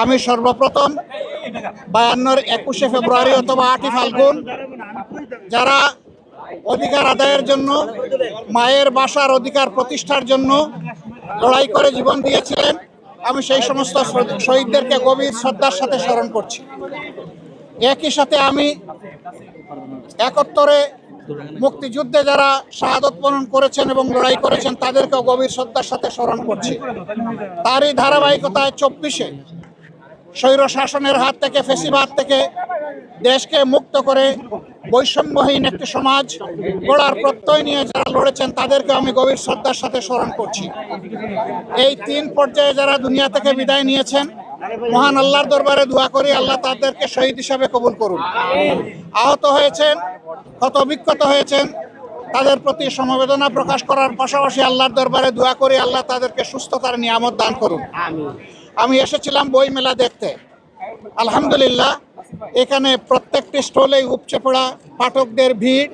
আমি সর্বপ্রথম 52-র 21শে ফেব্রুয়ারি অথবা 8ই ফাল্গুন যারা অধিকার আদায়ের জন্য, মায়ের বাসার অধিকার প্রতিষ্ঠার জন্য লড়াই করে জীবন দিয়েছিলেন, আমি সেই সমস্ত শহীদদেরকে গভীর শ্রদ্ধার সাথে স্মরণ করছি। একই সাথে আমি 71-এ মুক্তিযুদ্ধে যারা শাহাদত বরণ করেছেন এবং লড়াই করেছেন তাদেরকেও গভীর শ্রদ্ধার সাথে স্মরণ করছি। তারই ধারাবাহিকতায় 24-এ স্বৈর শাসনের হাত থেকে, ফেসিবাদ থেকে দেশকে মুক্ত করে বৈষম্যহীন একটি সমাজ গড়ার প্রত্যয় নিয়ে যারা লড়েছেন তাদেরকে আমি গভীর শ্রদ্ধার সাথে স্মরণ করছি। এই 3 পর্যায়ে যারা দুনিয়া থেকে বিদায় নিয়েছেন, মহান আল্লাহর দরবারে দোয়া করি আল্লাহ তাদেরকে শহীদ হিসাবে কবুল করুন। আহত হয়েছেন, ক্ষতবিক্ষত হয়েছেন, তাদের প্রতি সমবেদনা প্রকাশ করার পাশাপাশি আল্লাহর দরবারে দোয়া করি আল্লাহ তাদেরকে সুস্থতার নিয়ামত দান করুন। আমি এসেছিলাম বই মেলা দেখতে। আলহামদুলিল্লাহ, এখানে প্রত্যেকটি স্টলেই উপচে পড়া পাঠকদের ভিড়,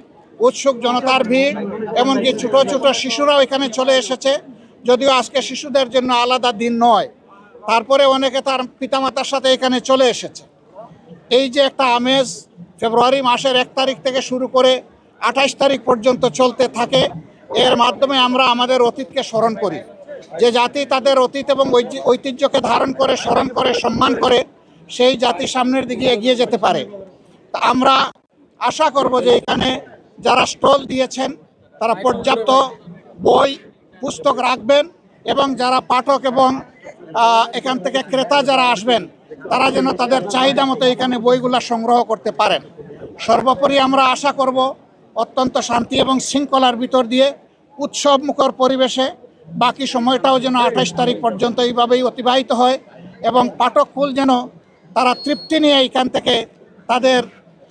উৎসুক জনতার ভিড়, এমনকি ছোট ছোট শিশুরাও এখানে চলে এসেছে। যদিও আজকে শিশুদের জন্য আলাদা দিন নয়, তারপরে অনেকে তার পিতামাতার সাথে এখানে চলে এসেছে। এই যে একটা আমেজ ফেব্রুয়ারি মাসের 1 তারিখ থেকে শুরু করে 28 তারিখ পর্যন্ত চলতে থাকে, এর মাধ্যমে আমরা আমাদের অতীতকে স্মরণ করি। যে জাতি তাদের অতীত এবং ঐতিহ্যকে ধারণ করে, স্মরণ করে, সম্মান করে, সেই জাতি সামনের দিকে এগিয়ে যেতে পারে। তা আমরা আশা করব যে এখানে যারা স্টল দিয়েছেন তারা পর্যাপ্ত বই পুস্তক রাখবেন এবং যারা পাঠক এবং এখান থেকে ক্রেতা যারা আসবেন তারা যেন তাদের চাহিদা মতো এখানে বইগুলা সংগ্রহ করতে পারেন। সর্বোপরি আমরা আশা করব অত্যন্ত শান্তি এবং শৃঙ্খলার ভিতর দিয়ে উৎসবমুখর পরিবেশে বাকি সময়টাও যেন 28 তারিখ পর্যন্ত এইভাবেই অতিবাহিত হয় এবং পাঠককুল যেন তারা তৃপ্তি নিয়ে এখান থেকে তাদের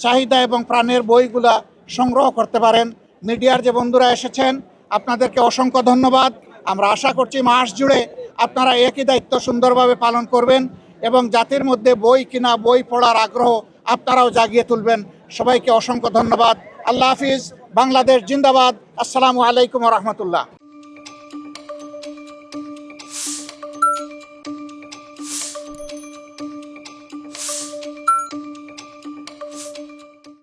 চাহিদা এবং প্রাণের বইগুলা সংগ্রহ করতে পারেন। মিডিয়ার যে বন্ধুরা এসেছেন আপনাদেরকে অসংখ্য ধন্যবাদ। আমরা আশা করছি মাস জুড়ে আপনারা একই দায়িত্ব সুন্দরভাবে পালন করবেন এবং জাতির মধ্যে বই কিনা, বই পড়ার আগ্রহ আপনারাও জাগিয়ে তুলবেন। সবাইকে অসংখ্য ধন্যবাদ। আল্লাহ হাফিজ। বাংলাদেশ জিন্দাবাদ। আসসালামু আলাইকুম ওয়া রাহমাতুল্লাহ।